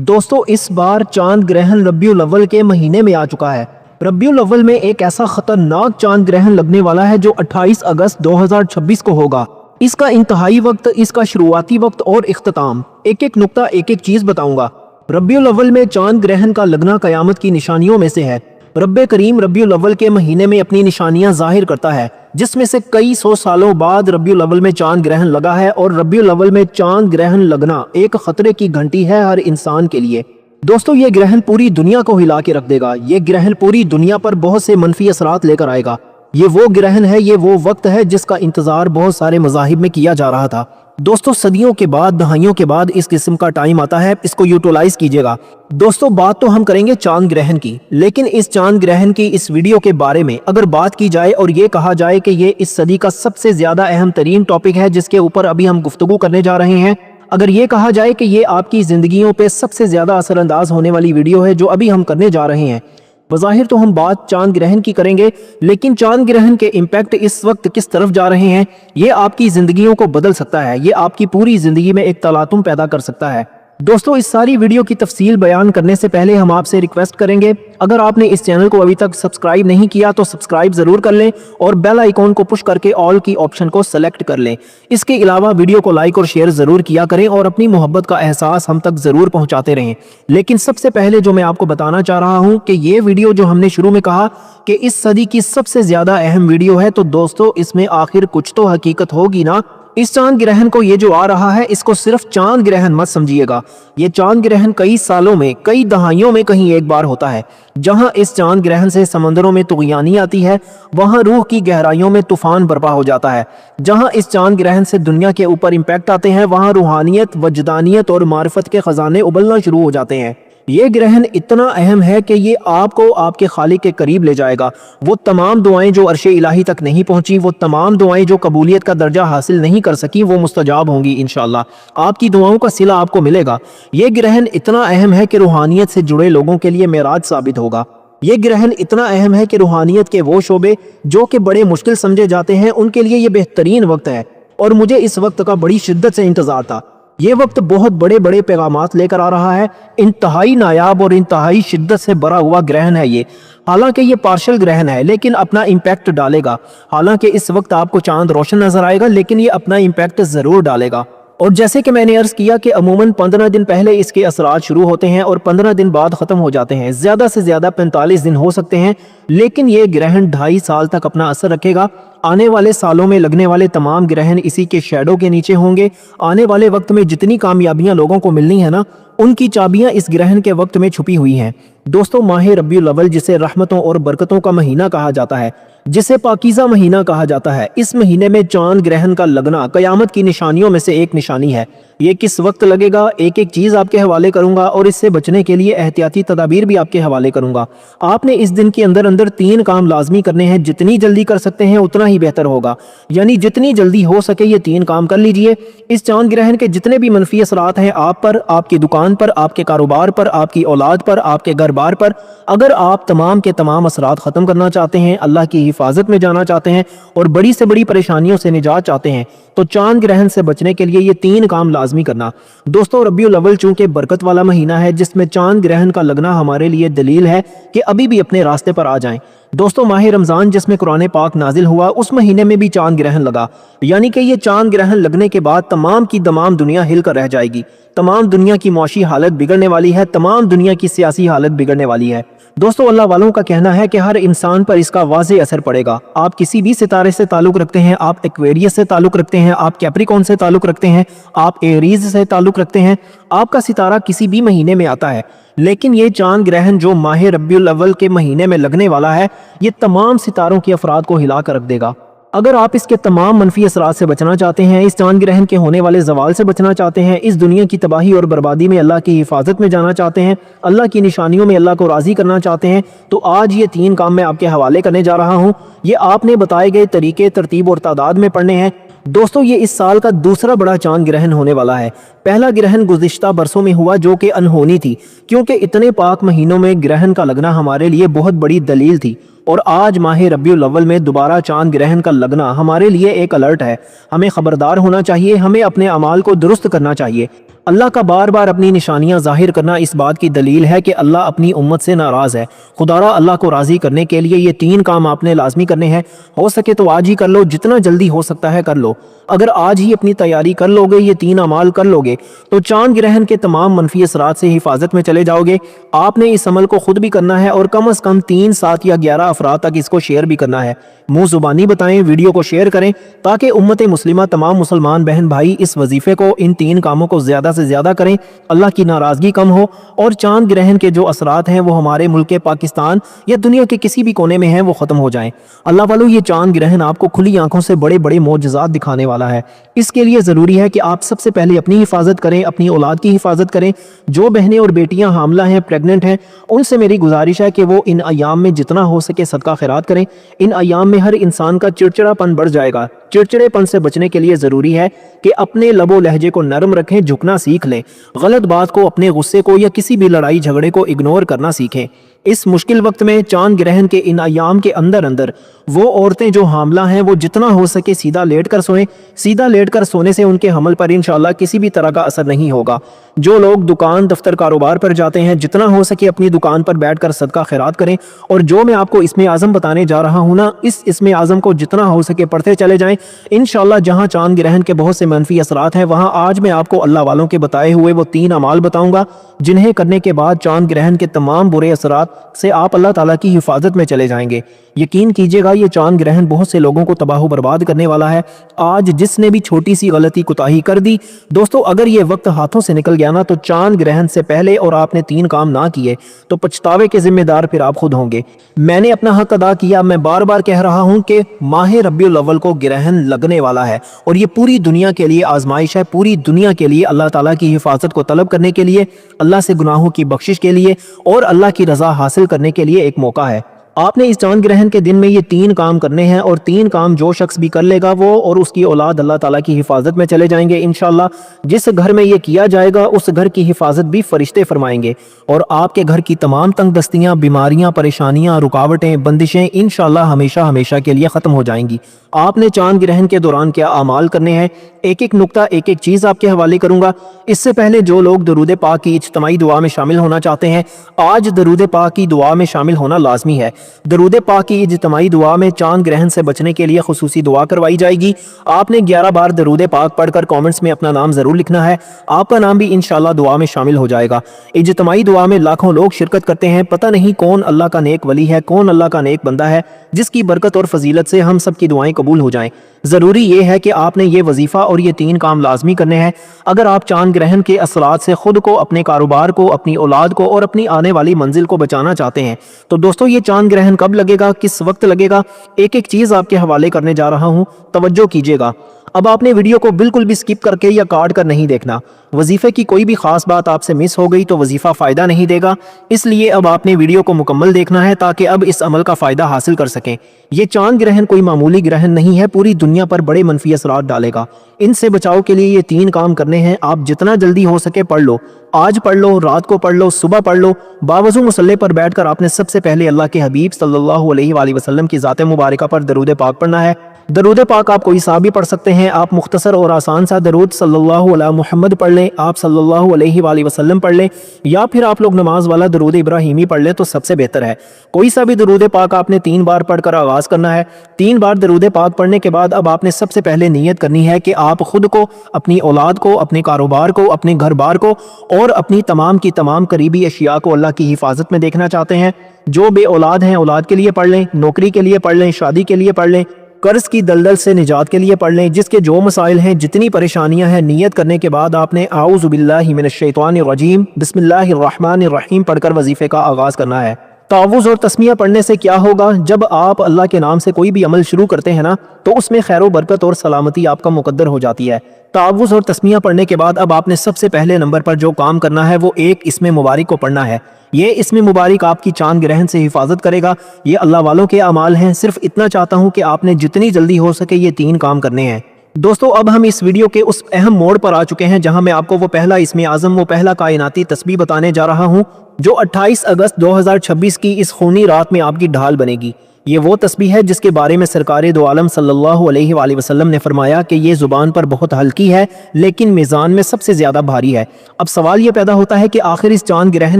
दोस्तों इस बार चांद ग्रहण रबीउल अव्वल के महीने में आ चुका है। रबीउल अव्वल में एक ऐसा खतरनाक चांद ग्रहण लगने वाला है जो 28 अगस्त 2026 को होगा। इसका इंतहाई वक्त, इसका शुरुआती वक्त और इख्तिताम, एक एक नुक्ता, एक एक चीज बताऊंगा। रबीउल अव्वल में चांद ग्रहण का लगना कयामत की निशानियों में से है। रब्बे करीम रबीउल अव्वल के महीने में अपनी निशानियां जाहिर करता है, जिसमें से कई सौ सालों बाद रबीउल अव्वल में चांद ग्रहण लगा है। और रबीउल अव्वल में चांद ग्रहण लगना एक खतरे की घंटी है हर इंसान के लिए। दोस्तों ये ग्रहण पूरी दुनिया को हिला के रख देगा। ये ग्रहण पूरी दुनिया पर बहुत से मनफी असरात लेकर आएगा। ये वो ग्रहण है, ये वो वक्त है जिसका इंतजार बहुत सारे मज़ाहिब में किया जा रहा था। दोस्तों सदियों के बाद, दहाइयों के बाद इस किस्म का टाइम आता है, इसको यूटिलाइज कीजिएगा। दोस्तों बात तो हम करेंगे चांद ग्रहण की, लेकिन इस चांद ग्रहण की इस वीडियो के बारे में अगर बात की जाए और ये कहा जाए कि ये इस सदी का सबसे ज्यादा अहम तरीन टॉपिक है जिसके ऊपर अभी हम गुफ्तगू करने जा रहे हैं, अगर ये कहा जाए कि ये आपकी जिंदगियों पे सबसे ज्यादा असरअंदाज होने वाली वीडियो है जो अभी हम करने जा रहे हैं, बज़ाहिर तो हम बात चांद ग्रहण की करेंगे, लेकिन चांद ग्रहण के इम्पैक्ट इस वक्त किस तरफ जा रहे हैं, ये आपकी जिंदगियों को बदल सकता है। ये आपकी पूरी जिंदगी में एक तलातुम पैदा कर सकता है। दोस्तों इस सारी वीडियो की तफसील बयान करने से पहले हम आपसे रिक्वेस्ट करेंगे, अगर आपने इस चैनल को अभी तक सब्सक्राइब नहीं किया तो सब्सक्राइब जरूर कर लें और बेल आइकॉन को पुश करके ऑल की ऑप्शन को सेलेक्ट कर लें। इसके अलावा वीडियो को लाइक और शेयर जरूर किया करें और अपनी मोहब्बत का एहसास हम तक जरूर पहुंचाते रहें। लेकिन सबसे पहले जो मैं आपको बताना चाह रहा हूं कि ये वीडियो जो हमने शुरू में कहा कि इस सदी की सबसे ज्यादा अहम वीडियो है, तो दोस्तों इसमें आखिर कुछ तो हकीकत होगी ना। इस चांद ग्रहण को ये जो आ रहा है, इसको सिर्फ चांद ग्रहण मत समझिएगा। ये चांद ग्रहण कई सालों में, कई दहाइयों में कहीं एक बार होता है। जहां इस चांद ग्रहण से समंदरों में तुग़यानी आती है, वहां रूह की गहराइयों में तूफान बर्पा हो जाता है। जहां इस चांद ग्रहण से दुनिया के ऊपर इम्पैक्ट आते हैं, वहां रूहानियत, वजदानियत और मारिफत के खजाने उबलना शुरू हो जाते हैं। ये ग्रहण इतना अहम है कि ये आपको आपके खालिक के करीब ले जाएगा। वो तमाम दुआएं जो अर्शे इलाही तक नहीं पहुंची, वो तमाम दुआएं जो कबूलियत का दर्जा हासिल नहीं कर सकी, वो मुस्तजाब होंगी इंशाअल्लाह। आपकी दुआओं का सिला आपको मिलेगा। ये ग्रहण इतना अहम है कि रूहानियत से जुड़े लोगों के लिए मेराज साबित होगा। ये ग्रहण इतना अहम है कि रूहानियत के वो शोबे जो कि बड़े मुश्किल समझे जाते हैं, उनके लिए ये बेहतरीन वक्त है। और मुझे इस वक्त का बड़ी शिद्दत से इंतजार था। ये वक्त बहुत बड़े बड़े पैगामात लेकर आ रहा है। इंतहाई नायाब और इंतहाई शिद्दत से भरा हुआ ग्रहण है ये। हालांकि ये पार्शल ग्रहण है, लेकिन अपना इम्पैक्ट डालेगा। हालांकि इस वक्त आपको चांद रोशन नजर आएगा, लेकिन ये अपना इम्पैक्ट जरूर डालेगा। और जैसे कि मैंने अर्ज किया कि अमूमन 15 दिन पहले इसके असरात शुरू होते हैं और 15 दिन बाद खत्म हो जाते हैं। ज्यादा से ज्यादा 45 दिन हो सकते हैं, लेकिन ये ग्रहण 2.5 साल तक अपना असर रखेगा। आने वाले सालों में लगने वाले तमाम ग्रहण इसी के शैडो के नीचे होंगे। आने वाले वक्त में जितनी कामयाबियां लोगों को मिलनी है ना, उनकी चाबियां इस ग्रहण के वक्त में छुपी हुई हैं। दोस्तों माह रबीउल अव्वल, जिसे रहमतों और बरकतों का महीना कहा जाता है, जिसे पाकीज़ा महीना कहा जाता है, इस महीने में चांद ग्रहण का लगना कयामत की निशानियों में से एक निशानी है। ये किस वक्त लगेगा, एक एक चीज आपके हवाले करूंगा और इससे बचने के लिए एहतियाती तदाबीर भी आपके हवाले करूंगा। आपने इस दिन के अंदर अंदर 3 काम लाजमी करने हैं। जितनी जल्दी कर सकते हैं उतना ही बेहतर होगा, यानी जितनी जल्दी हो सके ये 3 काम कर लीजिए। इस चांद ग्रहण के जितने भी मनफी असरात हैं आप पर, आपकी दुकान पर, आपके कारोबार पर, आपकी औलाद पर, आपके घर बार पर, अगर आप तमाम के तमाम असरात खत्म करना चाहते हैं, अल्लाह की हिफाजत में जाना चाहते हैं और बड़ी से बड़ी परेशानियों से निजात चाहते हैं, तो चांद ग्रहण से बचने के लिए ये 3 काम लाजमी करना। दोस्तों रबीउल अव्वल चूंकि बरकत वाला महीना है, जिसमें चांद ग्रहण का लगना हमारे लिए दलील है कि अभी भी अपने रास्ते पर आ जाएं। दोस्तों माह रमजान जिसमें कुरान पाक नाजिल हुआ, उस महीने में भी चांद ग्रहण लगा, यानी कि ये चांद ग्रहण लगने के बाद तमाम की तमाम दुनिया हिल कर रह जाएगी। तमाम दुनिया की मौशी हालत बिगड़ने वाली है, तमाम दुनिया की सियासी हालत बिगड़ने वाली है। दोस्तों अल्लाह वालों का कहना है कि हर इंसान पर इसका वाज़े असर पड़ेगा। आप किसी भी सितारे से ताल्लुक रखते हैं, आप एक्वेरियस से ताल्लुक रखते हैं, आप कैप्रिकॉन से ताल्लुक रखते हैं, आप एरीज से ताल्लुक रखते हैं, आपका सितारा किसी भी महीने में आता है, लेकिन ये चांद ग्रहण जो माह रबीउल अव्वल के महीने में लगने वाला है, ये तमाम सितारों के अफराद को हिला कर रख देगा। अगर आप इसके तमाम मनफी असरात से बचना चाहते हैं, इस चांद ग्रहण के होने वाले जवाल से बचना चाहते हैं, इस दुनिया की तबाही और बर्बादी में अल्लाह की हिफाजत में जाना चाहते हैं, अल्लाह की निशानियों में अल्लाह को राजी करना चाहते हैं, तो आज ये 3 काम मैं आपके हवाले करने जा रहा हूँ। ये आपने बताए गए तरीके, तरतीब और तादाद में पढ़ने हैं। दोस्तों ये इस साल का दूसरा बड़ा चांद ग्रहण होने वाला है। पहला ग्रहण गुज़िश्ता बरसों में हुआ जो कि अनहोनी थी, क्योंकि इतने पाक महीनों में ग्रहण का लगना हमारे लिए बहुत बड़ी दलील थी। اور آج ماہ ربیع الاول میں دوبارہ چاند گرہن کا لگنا ہمارے لیے ایک الرٹ ہے۔ ہمیں خبردار ہونا چاہیے، ہمیں اپنے اعمال کو درست کرنا چاہیے۔ اللہ کا بار بار اپنی نشانیاں ظاہر کرنا اس بات کی دلیل ہے کہ اللہ اپنی امت سے ناراض ہے۔ خدارا اللہ کو راضی کرنے کے لیے یہ 3 کام آپ نے لازمی کرنے ہیں۔ ہو سکے تو آج ہی کر لو، جتنا جلدی ہو سکتا ہے کر لو۔ اگر آج ہی اپنی تیاری کر لو گے، یہ 3 اعمال کر لو گے تو چاند گرہن کے تمام منفی اثرات سے حفاظت میں چلے جاؤ گے۔ آپ نے اس عمل کو خود بھی کرنا ہے اور کم از کم 3، 7 یا 11 افراد تک اس کو شیئر بھی کرنا ہے۔ منہ زبانی بتائیں، ویڈیو کو شیئر کریں تاکہ امت مسلمہ تمام مسلمان بہن بھائی اس وظیفے کو، ان 3 کاموں کو زیادہ سے زیادہ کریں، اللہ کی ناراضگی کم ہو اور چاند گرہن کے جو اثرات ہیں وہ ہمارے ملک پاکستان یا دنیا کے کسی بھی کونے میں ہیں وہ ختم ہو جائیں۔ اللہ والو، یہ چاند گرہن آپ کو کھلی آنکھوں سے بڑے بڑے معجزات دکھانے والا ہے۔ اس کے لیے ضروری ہے کہ آپ سب سے پہلے اپنی حفاظت کریں، اپنی اولاد کی حفاظت کریں۔ جو بہنیں اور بیٹیاں حاملہ ہیں، پریگننٹ ہیں، ان سے میری گزارش ہے کہ وہ ان ایام میں جتنا ہو سکے صدقہ خیرات کریں۔ ان ایام میں ہر انسان کا چڑچڑا پن بڑھ جائے گا۔ چڑچڑے پن سے بچنے کے لیے ضروری ہے کہ اپنے لب و لہجے کو نرم رکھیں، جھکنا سیکھ لیں، غلط بات کو، اپنے غصے کو یا کسی بھی لڑائی جھگڑے کو اگنور کرنا سیکھیں۔ اس مشکل وقت میں چاند گرہن کے ان ایام کے اندر وہ عورتیں جو حاملہ ہیں وہ جتنا ہو سکے سیدھا لیٹ کر سوئیں۔ سیدھا لیٹ کر سونے سے ان کے حمل پر انشاءاللہ کسی بھی طرح کا اثر نہیں ہوگا۔ جو لوگ دکان، دفتر، کاروبار پر جاتے ہیں، جتنا ہو سکے اپنی دکان پر بیٹھ کر صدقہ خیرات کریں۔ اور جو میں آپ کو اسم اعظم بتانے جا رہا ہوں نا، اس اسم اعظم کو جتنا ہو سکے پڑھتے چلے جائیں۔ انشاءاللہ جہاں چاند گرہن کے بہت سے منفی اثرات ہیں، وہاں آج میں آپ کو اللہ والوں کے بتائے ہوئے وہ 3 اعمال بتاؤں گا جنہیں کرنے کے بعد چاند گرہن کے تمام برے اثرات سے آپ اللہ تعالیٰ کی حفاظت میں چلے جائیں گے۔ یقین کیجئے گا یہ چاند گرہن بہت سے لوگوں کو تباہ و برباد کرنے والا ہے۔ آج جس نے بھی چھوٹی سی غلطی کوتاہی کر دی، دوستو اگر یہ وقت ہاتھوں سے نکل گیا نا تو چاند گرہن سے پہلے اور آپ نے 3 کام نہ کیے تو پچھتاوے کے ذمہ دار پھر آپ خود ہوں گے۔ میں نے اپنا حق ادا کیا۔ میں بار بار کہہ رہا ہوں کہ ماہ ربیع الاول کو گرہن لگنے والا ہے اور یہ پوری دنیا کے لیے آزمائش ہے، پوری دنیا کے لیے اللہ تعالیٰ کی حفاظت کو طلب کرنے کے لیے، اللہ سے گناہوں کی بخشش کے لیے اور اللہ کی رضا حاصل کرنے کے لیے ایک موقع ہے۔ آپ نے اس چاند گرہن کے دن میں یہ 3 کام کرنے ہیں اور 3 کام جو شخص بھی کر لے گا وہ اور اس کی اولاد اللہ تعالیٰ کی حفاظت میں چلے جائیں گے انشاءاللہ۔ جس گھر میں یہ کیا جائے گا اس گھر کی حفاظت بھی فرشتے فرمائیں گے اور آپ کے گھر کی تمام تنگ دستیاں، بیماریاں، پریشانیاں، رکاوٹیں، بندشیں انشاءاللہ ہمیشہ ہمیشہ کے لیے ختم ہو جائیں گی۔ آپ نے چاند گرہن کے دوران کیا اعمال کرنے ہیں، ایک ایک نقطہ، ایک ایک چیز آپ کے حوالے کروں گا۔ اس سے پہلے جو لوگ درود پاک کی اجتماعی دعا میں شامل ہونا چاہتے ہیں، آج درود پاک کی دعا میں شامل ہونا لازمی ہے۔ درود پاک کی اجتماعی دعا میں چاند گرہن سے بچنے کے لیے خصوصی دعا کروائی جائے گی۔ آپ نے 11 بار درود پاک پڑھ کر کامنٹس میں اپنا نام ضرور لکھنا ہے، آپ کا نام بھی انشاءاللہ دعا میں شامل ہو جائے گا۔ اجتماعی دعا میں لاکھوں لوگ شرکت کرتے ہیں، پتہ نہیں کون اللہ کا نیک ولی ہے، کون اللہ کا نیک بندہ ہے جس کی برکت اور فضیلت سے ہم سب کی دعائیں قبول ہو جائیں۔ ضروری یہ ہے کہ آپ نے یہ وظیفہ اور یہ 3 کام لازمی کرنے ہیں اگر آپ چاند گرہن کے اثرات سے خود کو، اپنے کاروبار کو، اپنی اولاد کو اور اپنی آنے والی منزل کو بچانا چاہتے ہیں۔ تو دوستو یہ چاند گرہن کب لگے گا، کس وقت لگے گا، ایک ایک چیز آپ کے حوالے کرنے جا رہا ہوں، توجہ کیجئے گا۔ اب آپ نے ویڈیو کو بالکل بھی سکپ کر کے یا کاٹ کر نہیں دیکھنا۔ وظیفے کی کوئی بھی خاص بات آپ سے مس ہو گئی تو وظیفہ فائدہ نہیں دے گا، اس لیے اب آپ نے ویڈیو کو مکمل دیکھنا ہے تاکہ اب اس عمل کا فائدہ حاصل کر سکیں۔ یہ چاند گرہن کوئی معمولی گرہن نہیں ہے، پوری دنیا پر بڑے منفی اثرات ڈالے گا۔ ان سے بچاؤ کے لیے یہ 3 کام کرنے ہیں، آپ جتنا جلدی ہو سکے پڑھ لو۔ آج پڑھ لو، رات کو پڑھ لو، صبح پڑھ لو۔ باوضو مصلی پر بیٹھ کر آپ نے سب سے پہلے اللہ کے حبیب صلی اللہ علیہ وآلہ وسلم کی ذات مبارکہ پر درود پاک پڑھنا ہے۔ درود پاک آپ کوئی سا بھی پڑھ سکتے ہیں، آپ مختصر اور آسان سا درود صلی اللہ علیہ محمد پڑھ لیں، آپ صلی اللہ علیہ وآلہ وسلم پڑھ لیں، یا پھر آپ لوگ نماز والا درود ابراہیمی پڑھ لیں تو سب سے بہتر ہے۔ کوئی سا بھی درود پاک آپ نے 3 بار پڑھ کر آغاز کرنا ہے۔ 3 بار درود پاک پڑھنے کے بعد اب آپ نے سب سے پہلے نیت کرنی ہے کہ آپ خود کو، اپنی اولاد کو، اپنے کاروبار کو، اپنے گھر بار کو اور اپنی تمام کی تمام قریبی اشیاء کو اللہ کی حفاظت میں دیکھنا چاہتے ہیں۔ جو بے اولاد ہیں اولاد کے لیے پڑھ لیں، نوکری کے لیے پڑھ لیں، شادی کے لیے پڑھ لیں، قرض کی دلدل سے نجات کے لیے پڑھ لیں، جس کے جو مسائل ہیں، جتنی پریشانیاں ہیں، نیت کرنے کے بعد آپ نے اعوذ باللہ من الشیطان الرجیم بسم اللہ الرحمن الرحیم پڑھ کر وظیفے کا آغاز کرنا ہے۔ تعوذ اور تسمیہ پڑھنے سے کیا ہوگا، جب آپ اللہ کے نام سے کوئی بھی عمل شروع کرتے ہیں نا تو اس میں خیر و برکت اور سلامتی آپ کا مقدر ہو جاتی ہے۔ تعوذ اور تسمیہ پڑھنے کے بعد اب آپ نے سب سے پہلے نمبر پر جو کام کرنا ہے وہ ایک اسم مبارک کو پڑھنا ہے۔ یہ اسم مبارک آپ کی چاند گرہن سے حفاظت کرے گا۔ یہ اللہ والوں کے اعمال ہیں، صرف اتنا چاہتا ہوں کہ آپ نے جتنی جلدی ہو سکے یہ 3 کام کرنے ہیں۔ دوستو اب ہم اس ویڈیو کے اس اہم موڑ پر آ چکے ہیں جہاں میں آپ کو وہ پہلا اسم اعظم، وہ پہلا کائناتی تسبیح بتانے جا رہا ہوں جو 28 اگست 2026 کی اس خونی رات میں آپ کی ڈھال بنے گی۔ یہ وہ تسبیح ہے جس کے بارے میں سرکار دو عالم صلی اللہ علیہ وآلہ وسلم نے فرمایا کہ یہ زبان پر بہت ہلکی ہے لیکن میزان میں سب سے زیادہ بھاری ہے۔ اب سوال یہ پیدا ہوتا ہے کہ آخر اس چاند گرہن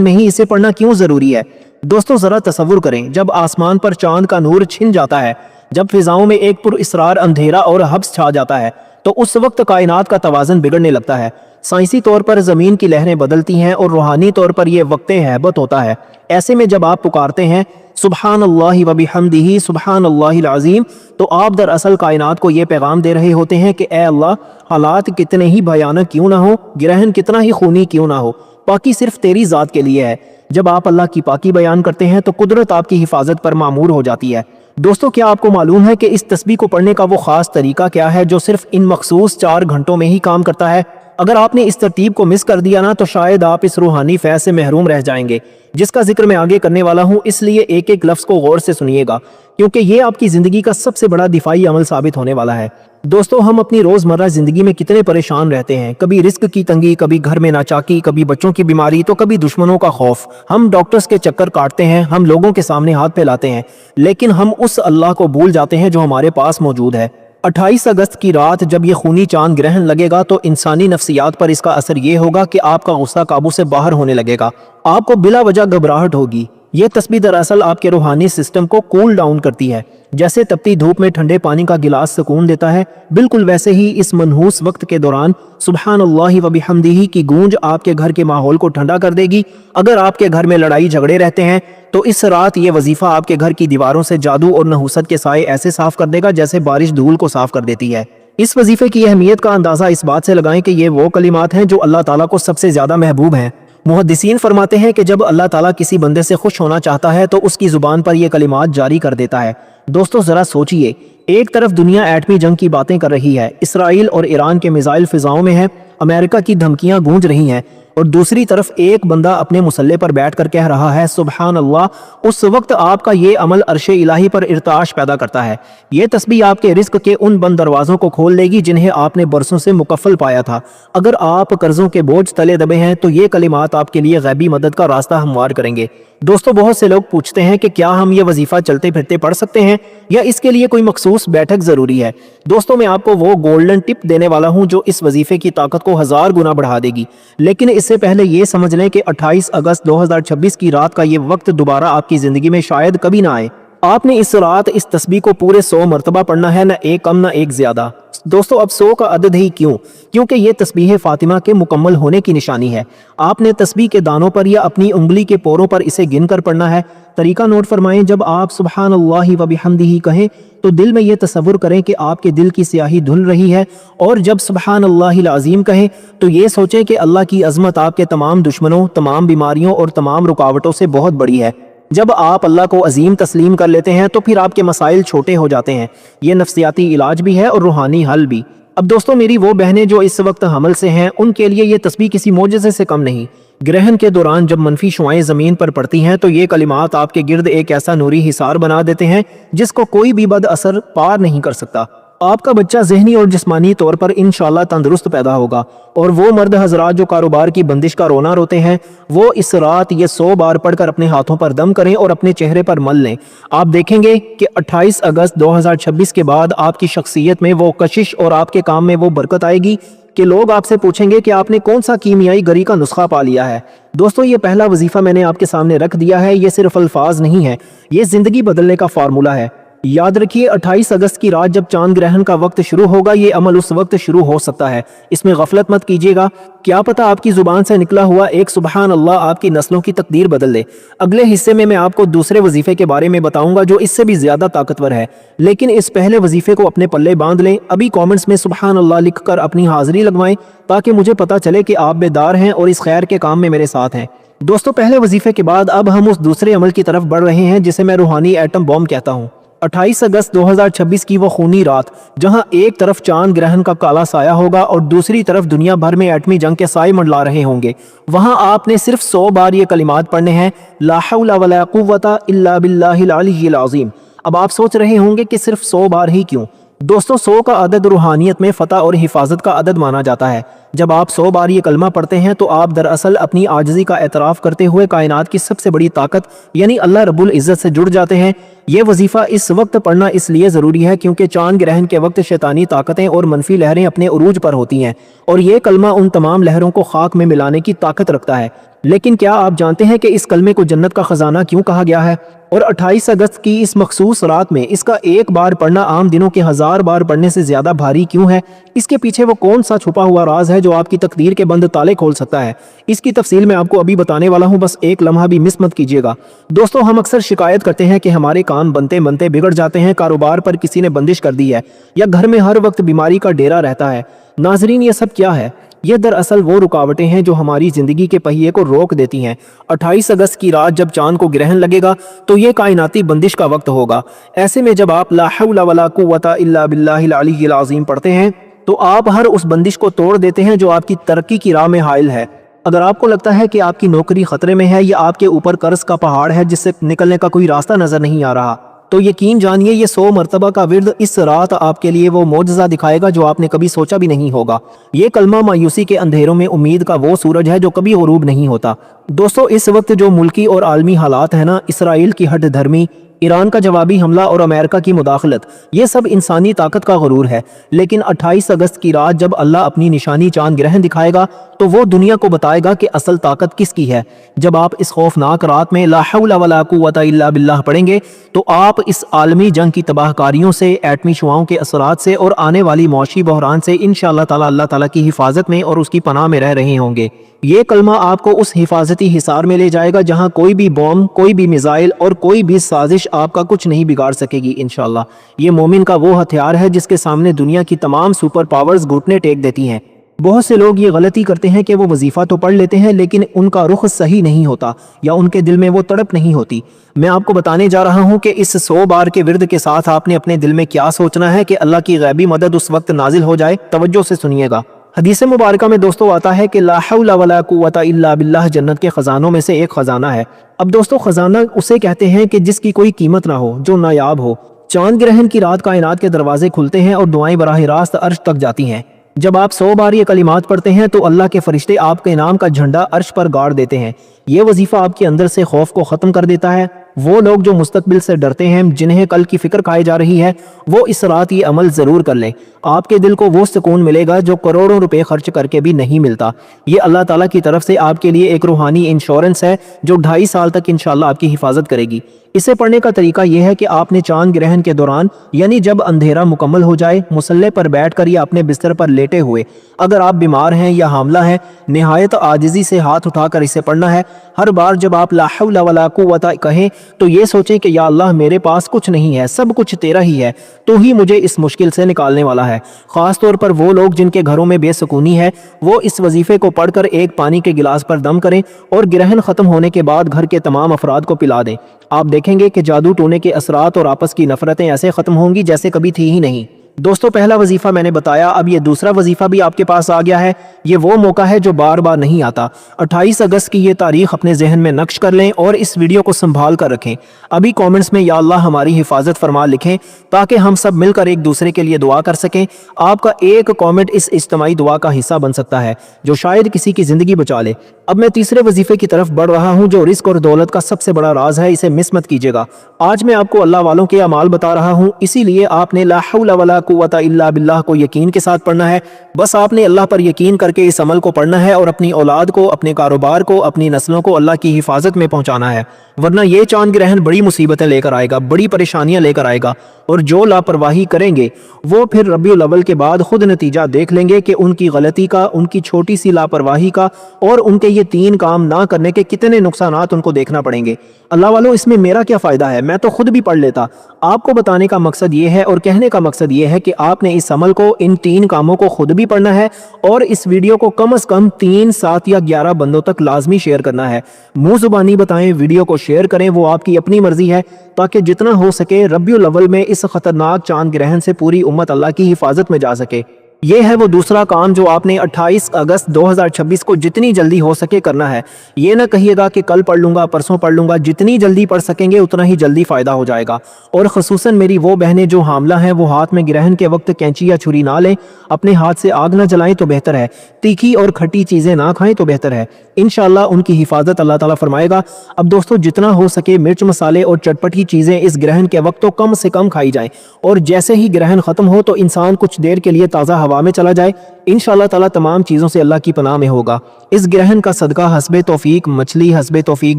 میں ہی اسے پڑھنا کیوں ضروری ہے؟ دوستو ذرا تصور کریں، جب آسمان پر چاند کا نور چھن جاتا ہے، جب فضاؤں میں ایک پر اسرار اندھیرا اور حبس چھا جاتا ہے تو اس وقت کائنات کا توازن بگڑنے لگتا ہے۔ سائنسی طور پر زمین کی لہریں بدلتی ہیں اور روحانی طور پر یہ وقت ہیبت ہوتا ہے۔ ایسے میں جب آپ پکارتے ہیں سبحان اللہ و بحمدہ سبحان اللہ العظیم، تو آپ دراصل کائنات کو یہ پیغام دے رہے ہوتے ہیں کہ اے اللہ، حالات کتنے ہی بھیانک کیوں نہ ہو، گرہن کتنا ہی خونی کیوں نہ ہو، پاکی صرف تیری ذات کے لیے ہے۔ جب آپ اللہ کی پاکی بیان کرتے ہیں تو قدرت آپ کی حفاظت پر معمور ہو جاتی ہے۔ دوستو کیا آپ کو معلوم ہے کہ اس تسبیح کو پڑھنے کا وہ خاص طریقہ کیا ہے جو صرف ان مخصوص 4 گھنٹوں میں ہی کام کرتا ہے؟ اگر آپ نے اس ترتیب کو مس کر دیا نا تو شاید آپ اس روحانی فیض سے محروم رہ جائیں گے جس کا ذکر میں آگے کرنے والا ہوں، اس لیے ایک ایک لفظ کو غور سے سنیے گا کیونکہ یہ آپ کی زندگی کا سب سے بڑا دفاعی عمل ثابت ہونے والا ہے۔ دوستو ہم اپنی روزمرہ زندگی میں کتنے پریشان رہتے ہیں، کبھی رزق کی تنگی، کبھی گھر میں ناچاکی، کبھی بچوں کی بیماری تو کبھی دشمنوں کا خوف۔ ہم ڈاکٹرز کے چکر کاٹتے ہیں، ہم لوگوں کے سامنے ہاتھ پھیلاتے ہیں، لیکن ہم اس اللہ کو بھول جاتے ہیں جو ہمارے پاس موجود ہے۔ 28 اگست کی رات جب یہ خونی چاند گرہن لگے گا تو انسانی نفسیات پر اس کا اثر یہ ہوگا کہ آپ کا غصہ قابو سے باہر ہونے لگے گا، آپ کو بلا وجہ گھبراہٹ ہوگی۔ یہ تسبیح دراصل آپ کے روحانی سسٹم کو کول ڈاؤن کرتی ہے، جیسے تپتی دھوپ میں ٹھنڈے پانی کا گلاس سکون دیتا ہے، بالکل ویسے ہی اس منحوس وقت کے دوران سبحان اللہ و بحمدہ کی گونج آپ کے گھر کے ماحول کو ٹھنڈا کر دے گی۔ اگر آپ کے گھر میں لڑائی جھگڑے رہتے ہیں تو اس رات یہ وظیفہ آپ کے گھر کی دیواروں سے جادو اور نحوست کے سائے ایسے صاف کر دے گا جیسے بارش دھول کو صاف کر دیتی ہے۔ اس وظیفے کی اہمیت کا اندازہ اس بات سے لگائیں کہ یہ وہ کلمات ہیں جو اللہ تعالیٰ کو سب سے زیادہ محبوب ہیں۔ محدثین فرماتے ہیں کہ جب اللہ تعالیٰ کسی بندے سے خوش ہونا چاہتا ہے تو اس کی زبان پر یہ کلمات جاری کر دیتا ہے۔ دوستو ذرا سوچئے، ایک طرف دنیا ایٹمی جنگ کی باتیں کر رہی ہے، اسرائیل اور ایران کے میزائل فضاؤں میں ہیں، امریکہ کی دھمکیاں گونج رہی ہیں، اور دوسری طرف ایک بندہ اپنے مسلح پر بیٹھ کر کہہ رہا ہے سبحان اللہ۔ اس وقت آپ کا یہ عمل عرش الہی پر ارتعاش پیدا کرتا ہے۔ یہ تسبیح آپ کے رزق کے ان بند دروازوں کو کھول دے گی جنہیں آپ نے برسوں سے مکفل پایا تھا۔ اگر آپ قرضوں کے بوجھ تلے دبے ہیں تو یہ کلمات آپ کے لیے غیبی مدد کا راستہ ہموار کریں گے۔ دوستو بہت سے لوگ پوچھتے ہیں کہ کیا ہم یہ وظیفہ چلتے پھرتے پڑھ سکتے ہیں یا اس کے لیے کوئی مخصوص بیٹھک ضروری ہے؟ دوستو میں آپ کو وہ گولڈن ٹپ دینے والا ہوں جو اس وظیفے کی طاقت کو 1000 گنا بڑھا دے گی، لیکن اس سے پہلے یہ سمجھ لیں کہ 28 اگست 2026 کی رات کا یہ وقت دوبارہ آپ کی زندگی میں شاید کبھی نہ آئے۔ آپ نے اس رات اس تسبیح کو پورے 100 مرتبہ پڑھنا ہے، نہ ایک کم نہ ایک زیادہ۔ دوستو اب 100 کا عدد ہی کیوں؟ کیونکہ یہ تسبیح فاطمہ کے مکمل ہونے کی نشانی ہے۔ آپ نے تسبیح کے دانوں پر یا اپنی انگلی کے پوروں پر اسے گن کر پڑھنا ہے۔ طریقہ نوٹ فرمائیں، جب آپ سبحان اللہ و بحمدہ کہیں تو دل میں یہ تصور کریں کہ آپ کے دل کی سیاہی دھل رہی ہے، اور جب سبحان اللہ العظیم کہیں تو یہ سوچیں کہ اللہ کی عظمت آپ کے تمام دشمنوں، تمام بیماریوں اور تمام رکاوٹوں سے بہت بڑی ہے۔ جب آپ اللہ کو عظیم تسلیم کر لیتے ہیں تو پھر آپ کے مسائل چھوٹے ہو جاتے ہیں۔ یہ نفسیاتی علاج بھی ہے اور روحانی حل بھی۔ اب دوستو میری وہ بہنیں جو اس وقت حمل سے ہیں، ان کے لیے یہ تسبیح کسی معجزے سے کم نہیں۔ گرہن کے دوران جب منفی شعائیں زمین پر پڑتی ہیں تو یہ کلمات آپ کے گرد ایک ایسا نوری حصار بنا دیتے ہیں جس کو کوئی بھی بد اثر پار نہیں کر سکتا۔ آپ کا بچہ ذہنی اور جسمانی طور پر انشاءاللہ تندرست پیدا ہوگا، اور وہ مرد حضرات جو کاروبار کی بندش کا رونا روتے ہیں وہ اس رات یہ 100 بار پڑھ کر اپنے ہاتھوں پر دم کریں اور اپنے چہرے پر مل لیں۔ آپ دیکھیں گے کہ 28 اگست 2026 کے بعد آپ کی شخصیت میں وہ کشش اور آپ کے کام میں وہ برکت آئے گی کہ لوگ آپ سے پوچھیں گے کہ آپ نے کون سا کیمیائی گری کا نسخہ پا لیا ہے۔ دوستو یہ پہلا وظیفہ میں نے آپ کے سامنے رکھ دیا ہے، یہ صرف الفاظ نہیں ہے، یہ زندگی بدلنے کا فارمولہ ہے۔ یاد رکھیے 28 اگست کی رات جب چاند گرہن کا وقت شروع ہوگا، یہ عمل اس وقت شروع ہو سکتا ہے، اس میں غفلت مت کیجیے گا۔ کیا پتہ آپ کی زبان سے نکلا ہوا ایک سبحان اللہ آپ کی نسلوں کی تقدیر بدل دے۔ اگلے حصے میں آپ کو دوسرے وظیفے کے بارے میں بتاؤں گا جو اس سے بھی زیادہ طاقتور ہے، لیکن اس پہلے وظیفے کو اپنے پلے باندھ لیں۔ ابھی کامنٹس میں سبحان اللہ لکھ کر اپنی حاضری لگوائیں تاکہ مجھے پتہ چلے کہ آپ بیدار ہیں اور اس خیر کے کام میں میرے ساتھ ہیں۔ دوستو پہلے وظیفے کے بعد اب ہم اس دوسرے عمل کی طرف بڑھ رہے ہیں جسے میں روحانی ایٹم بم کہتا ہوں۔ 28 اگست 2026 کی وہ خونی رات جہاں ایک طرف چاند گرہن کا کالا سایہ ہوگا اور دوسری طرف دنیا بھر میں ایٹمی جنگ کے سائے منڈلا رہے ہوں گے، وہاں آپ نے صرف 100 بار یہ کلمات پڑھنے ہیں، لا حول ولا قوت الا باللہ العلی العظیم۔ اب آپ سوچ رہے ہوں گے کہ صرف 100 بار ہی کیوں؟ دوستو 100 کا عدد روحانیت میں فتح اور حفاظت کا عدد مانا جاتا ہے۔ जब आप 100 बार ये कलमा पढ़ते हैं तो आप दरअसल अपनी आजिज़ी का एतराफ़ करते हुए कायनात की सबसे बड़ी ताकत यानी अल्लाह रब्बुल इज़्ज़त से जुड़ जाते हैं। ये वजीफ़ा इस वक्त पढ़ना इसलिए ज़रूरी है क्योंकि चांद ग्रहण के वक्त शैतानी ताकतें और मनफी लहरें अपने उरूज पर होती हैं और ये कलमा उन तमाम लहरों को खाक में मिलाने की ताकत रखता है। लेकिन क्या आप जानते हैं कि इस कलमे को जन्नत का ख़जाना क्यों कहा गया है? और 28 अगस्त की इस मखसूस रात में इसका एक बार पढ़ना आम दिनों के 1000 बार पढ़ने से ज़्यादा भारी क्यों है? इसके पीछे वो कौन सा छुपा हुआ राज है जो आपकी तकदीर के बंद ताले खोल सकता है? इसकी तफसील मैं आपको अभी बताने वाला हूँ, बस एक लम्हा भी मिस मत कीजिएगा। दोस्तों, हम अक्सर शिकायत करते हैं कि हमारे काम बनते बनते बिगड़ जाते हैं, कारोबार पर किसी ने बंदिश कर दी है या घर में हर वक्त बीमारी का डेरा रहता है। नाजरीन, ये सब क्या है? ये दरअसल वो रुकावटें हैं जो हमारी ज़िंदगी के पहिए को रोक देती हैं। 28 अगस्त की रात जब चांद को ग्रहण लगेगा तो ये कायनाती बंदिश का वक्त होगा। ऐसे में जब आप ला हौला वला कुव्वता इल्ला बिल्लाहिल अलीय्यिल अज़ीम पढ़ते हैं तो आप हर उस बंदिश को तोड़ देते हैं जो आपकी तरक्की की राह में हाइल है। अगर आपको लगता है कि आपकी नौकरी खतरे में है या आपके ऊपर कर्ज का पहाड़ है जिससे निकलने का कोई रास्ता नजर नहीं आ रहा, तो यकीन जानिए ये 100 मरतबा का विर्द इस रात आपके लिए वो मोजज़ा दिखाएगा जो आपने कभी सोचा भी नहीं होगा। ये कलमा मायूसी के अंधेरों में उम्मीद का वो सूरज है जो कभी गुरूब नहीं होता। दोस्तों, इस वक्त जो मुल्की और आलमी हालात है ना, इसराइल की हट धर्मी, ईरान का जवाबी हमला और अमेरिका की मुदाखलत, ये सब इंसानी ताकत का गुरूर है। लेकिन 28 अगस्त की रात जब अल्लाह अपनी निशानी चांद ग्रहण दिखाएगा तो वो दुनिया को बताएगा कि असल ताकत किसकी है। जब आप इस खौफनाक रात में ला हौला वला कुव्वता इल्ला बिल्लाह पढ़ेंगे तो आप इस आलमी जंग की तबाहकारियों से, एटमी शुआओं के असरात से और आने वाली मौशी बहरान से इंशाअल्लाह ताला अल्लाह ताला की हिफाजत में और उसकी पनाह में रह रहे होंगे। ये कलमा आपको उस हिफाजती हिसार में ले जाएगा जहां कोई भी बॉम्ब, कोई भी मिसाइल और कोई भी साजिश आपका कुछ नहीं बिगाड़ सकेगी इंशाअल्लाह। ये मोमिन का वो हथियार है जिसके सामने दुनिया की तमाम सुपर पावर्स घुटने टेक देती हैं। बहुत से लोग ये गलती करते हैं कि वो वजीफा तो पढ़ लेते हैं लेकिन उनका रुख सही नहीं होता या उनके दिल में वो तड़प नहीं होती। मैं आपको बताने जा रहा हूँ कि इस 100 बार के विर्द के साथ आपने अपने दिल में क्या सोचना है कि अल्लाह की गैबी मदद उस वक्त नाजिल हो जाए। तवज्जो से सुनिएगा। हदीस मुबारका में दोस्तों आता है कि ला हौला वला कुव्वता इल्ला बिल्लाह जन्नत के खजानों में से एक खजाना है। अब दोस्तों, खजाना उसे कहते हैं कि जिसकी कोई कीमत ना हो, जो नायाब हो। चांद ग्रहण की रात कायनात के दरवाजे खुलते हैं और दुआएं बराह रास्त अर्श तक जाती हैं। जब आप 100 बार ये कलिमात पढ़ते हैं तो अल्लाह के फरिश्ते आपके इनाम का झंडा अर्श पर गाड़ देते हैं। ये वजीफा आपके अंदर से खौफ को खत्म कर देता है। वो लोग जो मुस्तकबिल से डरते हैं, जिन्हें कल की फिक्र खाई जा रही है, वो इस रात ये अमल जरूर कर लें। आपके दिल को वो सुकून मिलेगा जो करोड़ों रुपए खर्च करके भी नहीं मिलता। ये अल्लाह ताला की तरफ से आपके लिए एक रूहानी इंश्योरेंस है जो 2.5 साल तक इंशाअल्लाह आपकी हिफाजत करेगी। इसे पढ़ने का तरीका यह है कि आपने चांद ग्रहण के दौरान यानी जब अंधेरा मुकम्मल हो जाए, मुसल्ले पर बैठकर या अपने बिस्तर पर लेटे हुए, अगर आप बीमार हैं या हामला हैं, निहायत आजिज़ी से हाथ उठाकर इसे पढ़ना है। हर बार जब आप ला हौला वला कुव्वता कहें तो ये सोचें कि या अल्लाह, मेरे पास कुछ नहीं है, सब कुछ तेरा ही है, तो ही मुझे इस मुश्किल से निकालने वाला है। खास तौर पर वो लोग जिनके घरों में बेसुकूनी है, वो इस वजीफे को पढ़कर एक पानी के गिलास पर दम करें और ग्रहण खत्म होने के बाद घर के तमाम अफराद को पिला दें। आप देखेंगे कि जादू टोने के असरात और आपस की नफरतें ऐसे खत्म होंगी जैसे कभी थी ही नहीं। दोस्तों, पहला वजीफा मैंने बताया, अब ये दूसरा वजीफा भी आपके पास आ गया है। ये वो मौका है जो बार बार नहीं आता। 28 अगस्त की ये तारीख अपने जहन में नक्श कर लें और इस वीडियो को संभाल कर रखें। अभी कमेंट्स में या अल्लाह हमारी हिफाजत फरमा लिखें ताकि हम सब मिलकर एक दूसरे के लिए दुआ कर सकें। आपका एक कमेंट इस इज्तिमाई दुआ का हिस्सा बन सकता है जो शायद किसी की जिंदगी बचा ले। अब मैं तीसरे वजीफे की तरफ बढ़ रहा हूँ जो रिस्क और दौलत का सबसे बड़ा राज है। इसे मिस मत कीजिएगा। आज मैं आपको अल्लाह वालों के अमाल बता रहा हूँ, इसीलिए आपने ला हौला वला कुव्वता इल्ला बिल्लाह को यकीन के साथ पढ़ना है। बस आपने अल्लाह पर यकीन करके इस अमल को पढ़ना है और अपनी औलाद को, अपने कारोबार को, अपनी नस्लों को अल्लाह की हिफाजत में पहुंचाना है। वरना ये चांद ग्रहण बड़ी मुसीबतें लेकर आएगा, बड़ी परेशानियां लेकर आएगा और जो लापरवाही करेंगे वो फिर रबीउल अव्वल के बाद खुद नतीजा देख लेंगे कि उनकी गलती का, उनकी छोटी सी लापरवाही का और उनके ये 3 काम ना करने के कितने नुकसानात उनको देखना पड़ेंगे। अल्लाह वालों, इसमें मेरा क्या फ़ायदा है? मैं तो खुद भी पढ़ लेता। आपको बताने का मकसद ये है और कहने का मकसद ये है कि आपने इस अमल को, इन 3 कामों को खुद भी पढ़ना है और इस वीडियो को कम से कम 3, 7 या 11 बंदों तक लाजमी शेयर करना है। मुंह जुबानी बताएं, वीडियो को शेयर करें, वो आपकी अपनी मर्जी है, ताकि जितना हो सके रबीउल अव्वल में इस खतरनाक चांद ग्रहण से पूरी उम्मत अल्लाह की हिफाजत में जा सके। ये है वो दूसरा काम जो आपने 28 अगस्त 2026 को जितनी जल्दी हो सके करना है। ये ना कहिएगा कि कल पढ़ लूँगा, परसों पढ़ लूँगा, जितनी जल्दी पढ़ सकेंगे उतना ही जल्दी फ़ायदा हो जाएगा। और ख़ुसूसन मेरी वो बहनें जो हामला हैं वो हाथ में ग्रहण के वक्त कैंची या छुरी ना लें, अपने हाथ से आग ना जलाएं तो बेहतर है, तीखी और खट्टी चीज़ें ना खाएं तो बेहतर है। इंशाअल्लाह उनकी हिफाजत अल्लाह ताला फरमाएगा। अब दोस्तों जितना हो सके मिर्च मसाले और चटपटी चीज़ें इस ग्रहण के वक्त तो कम से कम खाई जाएं, और जैसे ही ग्रहण ख़त्म हो तो इंसान कुछ देर के लिए ताज़ा हवा में चला जाए। इंशाअल्लाह ताला तमाम चीज़ों से अल्लाह की पनाह में होगा। इस ग्रहण का सदका हस्बे तौफीक मछली, हस्बे तौफीक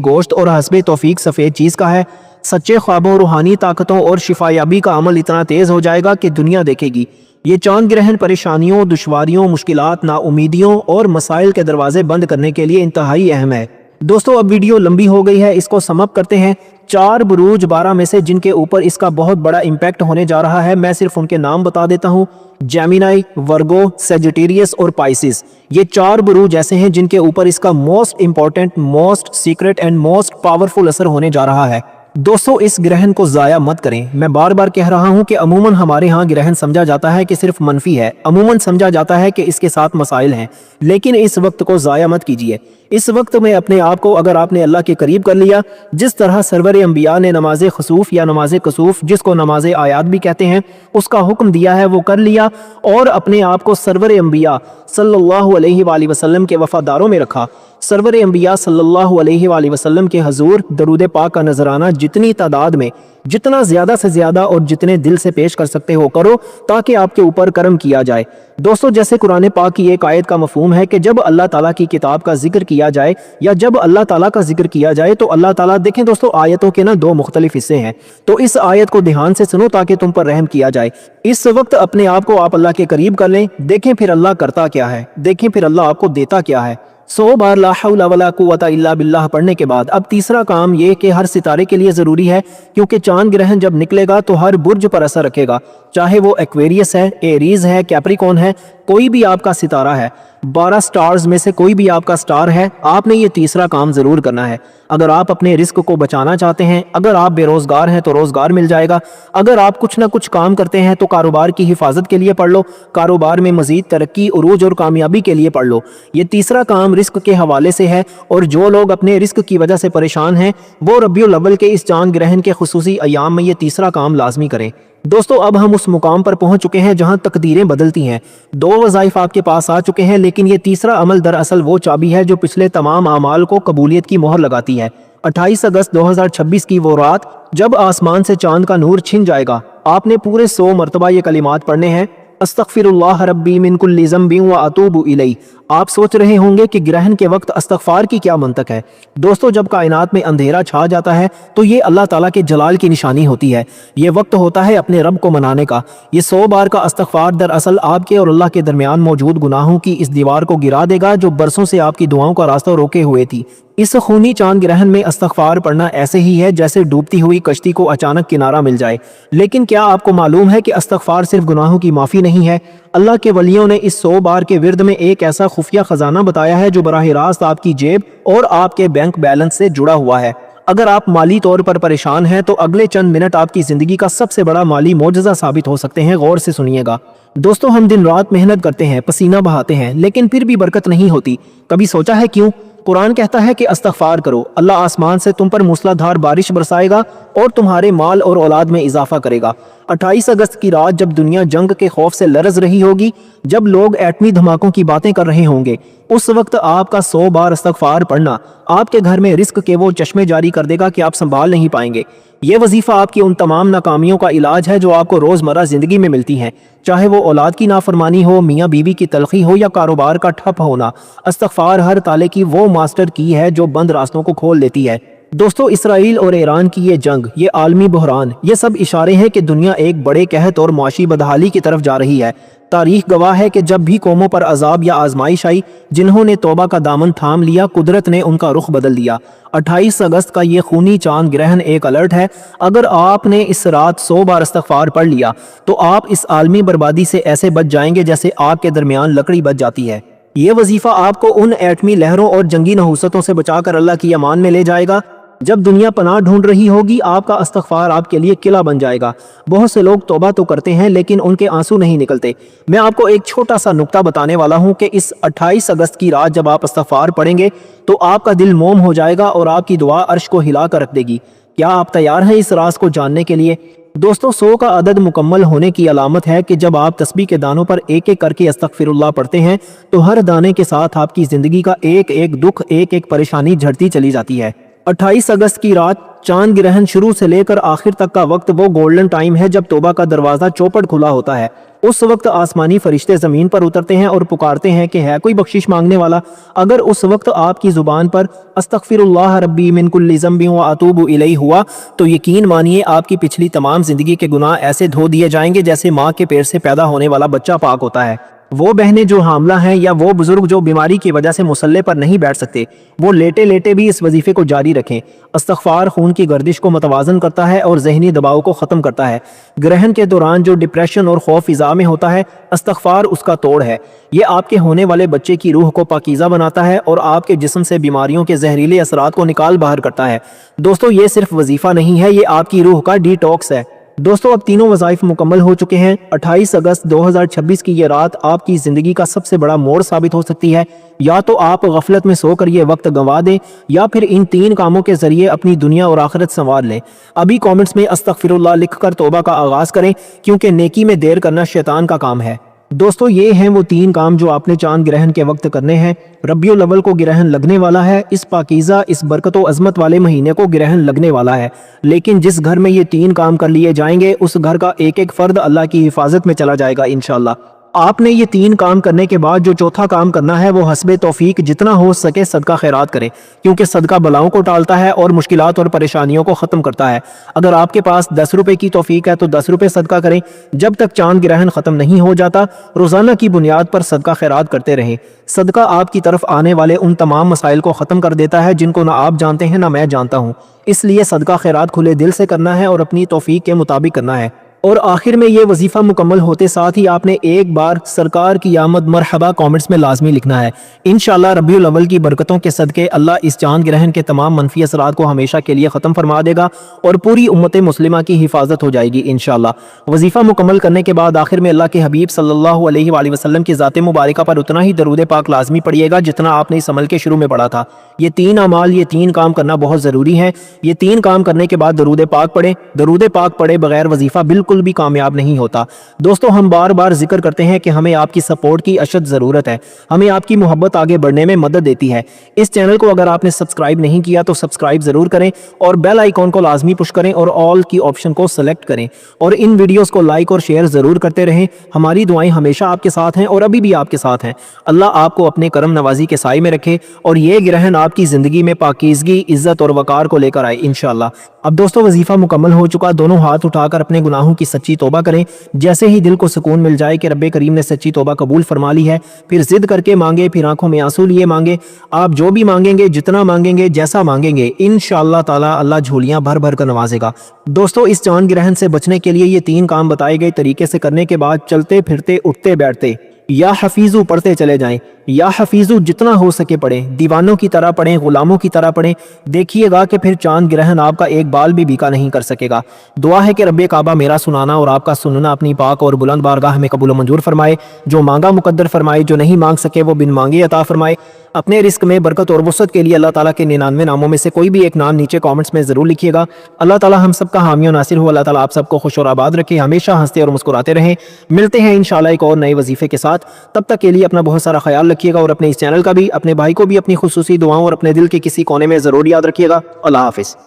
गोश्त और हस्बे तौफीक सफ़ेद चीज़ का है। सच्चे ख्वाबों, रूहानी ताकतों और शिफायाबी का अमल इतना तेज़ हो जाएगा कि दुनिया देखेगी। ये चांद ग्रहण परेशानियों, दुश्वारियों, मुश्किलात, नाउमीदियों और मसाइल के दरवाजे बंद करने के लिए इंतहाई अहम है। दोस्तों अब वीडियो लंबी हो गई है, इसको समअप करते हैं। 4 बुरूज 12 में से जिनके ऊपर इसका बहुत बड़ा इम्पैक्ट होने जा रहा है, मैं सिर्फ उनके नाम बता देता हूँ। जेमिनाई, वर्गो, सेजिटेरियस और पाइसिस। ये 4 बुरूज ऐसे हैं जिनके ऊपर इसका most important, most secret and most powerful असर होने जा रहा है। दोस्तों इस ग्रहण को ज़ाया मत करें। मैं बार बार कह रहा हूं कि अमूमन हमारे यहाँ ग्रहण समझा जाता है कि सिर्फ मनफी है, अमूमन समझा जाता है कि इसके साथ मसाइल हैं, लेकिन इस वक्त को ज़ाया मत कीजिए। इस वक्त में अपने आप को अगर आपने अल्लाह के करीब कर लिया, जिस तरह सरवर अंबिया ने नमाज खसूफ या नमाज कसूफ, जिसको नमाज आयात भी कहते हैं, उसका हुक्म दिया है वो कर लिया, और अपने आप को सरवर अंबिया सल्लल्लाहु अलैहि वसल्लम के वफादारों में रखा। सरवर अंबिया सल्लल्लाहु अलैहि वसल्लम के हजूर दरूद पाक का नजराना जितनी तादाद में, जितना ज़्यादा से ज़्यादा और जितने दिल से पेश कर सकते हो करो, ताकि आपके ऊपर करम किया जाए। दोस्तों जैसे कुरान पाक की एक आयत का मफहूम है कि जब अल्लाह ताला की किताब का जिक्र किया जाए या जब अल्लाह ताला का जिक्र किया जाए तो अल्लाह ताला, देखें दोस्तों आयतों के ना 2 मुख्तलिफ हिस्से हैं, तो इस आयत को ध्यान से सुनो ताकि तुम पर रहम किया जाए। इस वक्त अपने आप को आप अल्लाह के करीब कर लें, देखें फिर अल्लाह करता क्या है, देखें फिर अल्लाह आपको देता क्या है। 100 बार ला हौला वला कुव्वता इल्ला बिल्लाह पढ़ने के बाद अब तीसरा काम ये कि हर सितारे के लिए ज़रूरी है, क्योंकि चांद ग्रहण जब निकलेगा तो हर बुर्ज पर असर रखेगा, चाहे वो एक्वेरियस है, एरीज है, कैप्रिकॉन है, कोई भी आपका सितारा है, 12 स्टार्स में से कोई भी आपका स्टार है, आपने ये तीसरा काम ज़रूर करना है। अगर आप अपने रिस्क को बचाना चाहते हैं, अगर आप बेरोज़गार हैं तो रोज़गार मिल जाएगा, अगर आप कुछ ना कुछ काम करते हैं तो कारोबार की हिफाजत के लिए पढ़ लो, कारोबार में मज़ीद तरक्की, उरूज और कामयाबी के लिए पढ़ लो। ये तीसरा काम रिस्क के हवाले से है, और जो लोग अपने रिस्क की वजह से परेशान हैं वो रबियुल अव्वल के इस चांद ग्रहण के खुसूसी अयाम में ये तीसरा काम लाजमी करें। दोस्तों अब हम उस मुकाम पर पहुंच चुके हैं जहां तकदीरें बदलती हैं। 2 वज़ाइफ आपके पास आ चुके हैं, लेकिन ये तीसरा अमल दरअसल वो चाबी है जो पिछले तमाम आमाल को कबूलियत की मोहर लगाती है। 28 अगस्त 2026 की वो रात जब आसमान से चांद का नूर छिन जाएगा, आपने पूरे 100 मरतबा ये कलिमात पढ़ने हैं, अस्तगफिरुल्लाह रब्बी मिन कुल्ली ज़ंबिन व अतूबु इलैह। आप सोच रहे होंगे कि ग्रहण के वक्त इस्तगफार की क्या मंतक है। दोस्तों जब कायनात में अंधेरा छा जाता है तो ये अल्लाह ताला के जलाल की निशानी होती है, ये वक्त होता है अपने रब को मनाने का। ये 100 बार का इस्तगफार दरअसल आपके और अल्लाह के दरमियान मौजूद गुनाहों की इस दीवार को गिरा देगा जो बरसों से आपकी दुआओं का रास्ता रोके हुए थी। इस खूनी चांद ग्रहण में इस्तगफार पढ़ना ऐसे ही है जैसे डूबती हुई कश्ती को अचानक किनारा मिल जाए। लेकिन क्या आपको मालूम है कि इस्तगफार सिर्फ गुनाहों की माफ़ी नहीं है। अल्लाह के वलियों ने इस 100 बार के विर्द में एक ऐसा खुफिया खजाना बताया है जो बराह रास्त आपकी जेब और आपके बैंक बैलेंस से जुड़ा हुआ है। अगर आप माली तौर पर परेशान हैं तो अगले चंद मिनट आपकी जिंदगी का सबसे बड़ा माली मोजज़ा साबित हो सकते हैं। गौर से सुनिएगा। दोस्तों हम दिन रात मेहनत करते हैं, पसीना बहाते हैं, लेकिन फिर भी बरकत नहीं होती। कभी सोचा है क्यों? कुरान कहता है कि इस्तगफार करो, अल्लाह आसमान से तुम पर मूसलाधार बारिश बरसाएगा और तुम्हारे माल और औलाद में इजाफा करेगा। 28 अगस्त की रात जब दुनिया जंग के खौफ से लरज रही होगी, जब लोग एटमी धमाकों की बातें कर रहे होंगे, उस वक्त आपका 100 बार इस्तगफार पढ़ना आपके घर में रिस्क के वो चश्मे जारी कर देगा कि आप संभाल नहीं पाएंगे। ये वजीफा आपकी उन तमाम नाकामियों का इलाज है जो आपको रोज़मर्रा जिंदगी में मिलती हैं, चाहे वो औलाद की नाफरमानी हो, मियाँ बीवी की तलखी हो या कारोबार का ठप होना। इस्तगफार हर ताले की वो मास्टर की है जो बंद रास्तों को खोल देती है। दोस्तों इसराइल और ईरान की ये जंग, ये आलमी बहरान, ये सब इशारे हैं कि दुनिया एक बड़े कहत और मुआशी बदहाली की तरफ जा रही है। तारीख गवाह है कि जब भी कौमों पर अजाब या आजमाइश आई, जिन्होंने तौबा का दामन थाम लिया, कुदरत ने उनका रुख बदल दिया। 28 अगस्त का ये खूनी चांद ग्रहण एक अलर्ट है। अगर आपने इस रात 100 बार इस्तगफार पढ़ लिया तो आप इस आलमी बर्बादी से ऐसे बच जाएंगे जैसे आग के दरमियान लकड़ी बच जाती है। ये वजीफा आपको उन एटमी लहरों और जंगी नहूसतों से बचाकर अल्लाह की अमान में ले जाएगा جب دنیا پناہ ڈھونڈ رہی ہوگی آپ کا استغفار آپ کے لیے قلعہ بن جائے گا۔ بہت سے لوگ توبہ تو کرتے ہیں لیکن ان کے آنسو نہیں نکلتے۔ میں آپ کو ایک چھوٹا سا نکتہ بتانے والا ہوں کہ اس 28 اگست کی رات جب آپ استغفار پڑھیں گے تو آپ کا دل موم ہو جائے گا اور آپ کی دعا عرش کو ہلا کر رکھ دے گی۔ کیا آپ تیار ہیں اس راز کو جاننے کے لیے؟ دوستو 100 کا عدد مکمل ہونے کی علامت ہے کہ جب آپ تسبیح کے دانوں پر ایک ایک کر کے استغفر اللہ پڑھتے ہیں تو ہر دانے کے ساتھ آپ کی زندگی کا ایک ایک دکھ، ایک ایک پریشانی جھڑتی چلی جاتی ہے۔ 28 اگست کی رات چاند گرہن شروع سے لے کر آخر تک کا وقت وہ گولڈن ٹائم ہے جب توبہ کا دروازہ چوپٹ کھلا ہوتا ہے۔ اس وقت آسمانی فرشتے زمین پر اترتے ہیں اور پکارتے ہیں کہ ہے کوئی بخشش مانگنے والا۔ اگر اس وقت آپ کی زبان پر استغفر اللہ ربی من کل ذنب و اتوب الیہ ہوا تو یقین مانیے آپ کی پچھلی تمام زندگی کے گناہ ایسے دھو دیے جائیں گے جیسے ماں کے پیٹ سے پیدا ہونے والا بچہ پاک ہوتا ہے۔ وہ بہنیں جو حاملہ ہیں یا وہ بزرگ جو بیماری کی وجہ سے مصلے پر نہیں بیٹھ سکتے، وہ لیٹے لیٹے بھی اس وظیفے کو جاری رکھیں۔ استغفار خون کی گردش کو متوازن کرتا ہے اور ذہنی دباؤ کو ختم کرتا ہے۔ گرہن کے دوران جو ڈپریشن اور خوف فضا میں ہوتا ہے، استغفار اس کا توڑ ہے۔ یہ آپ کے ہونے والے بچے کی روح کو پاکیزہ بناتا ہے اور آپ کے جسم سے بیماریوں کے زہریلے اثرات کو نکال باہر کرتا ہے۔ دوستو یہ صرف وظیفہ نہیں ہے، یہ آپ کی روح کا ڈی ٹاکس ہے۔ دوستو اب تینوں وظائف مکمل ہو چکے ہیں۔ 28 اگست 2026 کی یہ رات آپ کی زندگی کا سب سے بڑا موڑ ثابت ہو سکتی ہے۔ یا تو آپ غفلت میں سو کر یہ وقت گنوا دیں یا پھر ان 3 کاموں کے ذریعے اپنی دنیا اور آخرت سنوار لیں۔ ابھی کامنٹس میں استغفر اللہ لکھ کر توبہ کا آغاز کریں کیونکہ نیکی میں دیر کرنا شیطان کا کام ہے۔ دوستو یہ ہیں وہ 3 کام جو آپ نے چاند گرہن کے وقت کرنے ہیں۔ ربیع الاول کو گرہن لگنے والا ہے، اس پاکیزہ، اس برکت و عظمت والے مہینے کو گرہن لگنے والا ہے، لیکن جس گھر میں یہ 3 کام کر لیے جائیں گے اس گھر کا ایک ایک فرد اللہ کی حفاظت میں چلا جائے گا انشاءاللہ۔ آپ نے یہ 3 کام کرنے کے بعد جو چوتھا کام کرنا ہے وہ حسب توفیق جتنا ہو سکے صدقہ خیرات کریں، کیونکہ صدقہ بلاؤں کو ٹالتا ہے اور مشکلات اور پریشانیوں کو ختم کرتا ہے۔ اگر آپ کے پاس 10 روپے کی توفیق ہے تو 10 روپے صدقہ کریں۔ جب تک چاند گرہن ختم نہیں ہو جاتا روزانہ کی بنیاد پر صدقہ خیرات کرتے رہیں۔ صدقہ آپ کی طرف آنے والے ان تمام مسائل کو ختم کر دیتا ہے جن کو نہ آپ جانتے ہیں نہ میں جانتا ہوں۔ اس لیے صدقہ خیرات کھلے دل سے کرنا ہے اور اپنی توفیق کے مطابق کرنا ہے۔ اور آخر میں یہ وظیفہ مکمل ہوتے ساتھ ہی آپ نے ایک بار سرکار کی آمد مرحبا کامنٹس میں لازمی لکھنا ہے۔ انشاءاللہ ربیع الاول کی برکتوں کے صدقے اللہ اس چاند گرہن کے تمام منفی اثرات کو ہمیشہ کے لیے ختم فرما دے گا اور پوری امت مسلمہ کی حفاظت ہو جائے گی انشاءاللہ۔ وظیفہ مکمل کرنے کے بعد آخر میں اللہ کے حبیب صلی اللہ علیہ وآلہ وسلم کی ذات مبارکہ پر اتنا ہی درود پاک لازمی پڑھیے گا جتنا آپ نے اس عمل کے شروع میں پڑھا تھا۔ یہ 3 اعمال، یہ 3 کام کرنا بہت ضروری ہے۔ یہ 3 کام کرنے کے بعد درود پاک پڑھیں۔ درود پاک پڑھے بغیر وظیفہ بالکل بھی کامیاب نہیں ہوتا۔ دوستو ہم بار بار ذکر کرتے ہیں کہ ہمیں آپ کی سپورٹ کی اشد ضرورت ہے، ہمیں آپ کی محبت آگے بڑھنے میں مدد دیتی ہے۔ اس چینل کو اگر آپ نے سبسکرائب نہیں کیا تو سبسکرائب ضرور کریں اور بیل آئیکن کو لازمی پش کریں اور آل کی آپشن کو سلیکٹ کریں اور ان ویڈیوز کو لائک اور شیئر ضرور کرتے رہیں۔ ہماری دعائیں ہمیشہ آپ کے ساتھ ہیں اور ابھی بھی آپ کے ساتھ ہیں۔ اللہ آپ کو اپنے کرم نوازی کے سائے میں رکھے اور یہ گرہن آپ کی زندگی میں پاکیزگی، عزت اور وقار کو لے کر آئے انشاءاللہ۔ اب دوستو وظیفہ مکمل ہو چکا، دونوں ہاتھ اٹھا کر اپنے گناہوں کی سچی توبہ کریں۔ جیسے ہی دل کو سکون مل جائے کہ رب کریم نے سچی توبہ قبول فرما لی ہے، پھر ضد کر کے مانگے، پھر آنکھوں میں آنسو لیے مانگے۔ آپ جو بھی مانگیں گے، جتنا مانگیں گے، جیسا مانگیں گے، انشاءاللہ تعالی اللہ جھولیاں بھر بھر کر نوازے گا۔ دوستو اس چاند گرہن سے بچنے کے لیے یہ 3 کام بتائے گئے طریقے سے کرنے کے بعد چلتے پھرتے اٹھتے بیٹھتے یا حفیظو پڑھتے چلے جائیں۔ یا حفیظو جتنا ہو سکے پڑھیں، دیوانوں کی طرح پڑھیں، غلاموں کی طرح پڑھیں۔ دیکھیے گا کہ پھر چاند گرہن آپ کا ایک بال بھی بیکا نہیں کر سکے گا۔ دعا ہے کہ رب کعبہ میرا سنانا اور آپ کا سننا اپنی پاک اور بلند بارگاہ میں قبول و منظور فرمائے۔ جو مانگا مقدر فرمائے، جو نہیں مانگ سکے وہ بن مانگے عطا فرمائے۔ اپنے رزق میں برکت اور وسعت کے لیے اللہ تعالیٰ کے 99 ناموں میں سے کوئی بھی ایک نام نیچے کامنٹس میں ضرور لکھیے گا۔ اللہ تعالیٰ ہم سب کا حامی و ناصر ہو۔ اللہ تعالیٰ آپ سب کو خوش اور آباد رکھے، ہمیشہ ہنستے اور مسکراتے رہیں۔ ملتے ہیں انشاءاللہ ایک اور نئے وظیفے کے ساتھ، تب تک کے لیے اپنا بہت سارا خیال رکھیے گا اور اپنے اس چینل کا بھی، اپنے بھائی کو بھی اپنی خصوصی دعاؤں اور اپنے دل کے کسی کونے میں ضرور یاد رکھیے گا۔ اللہ حافظ۔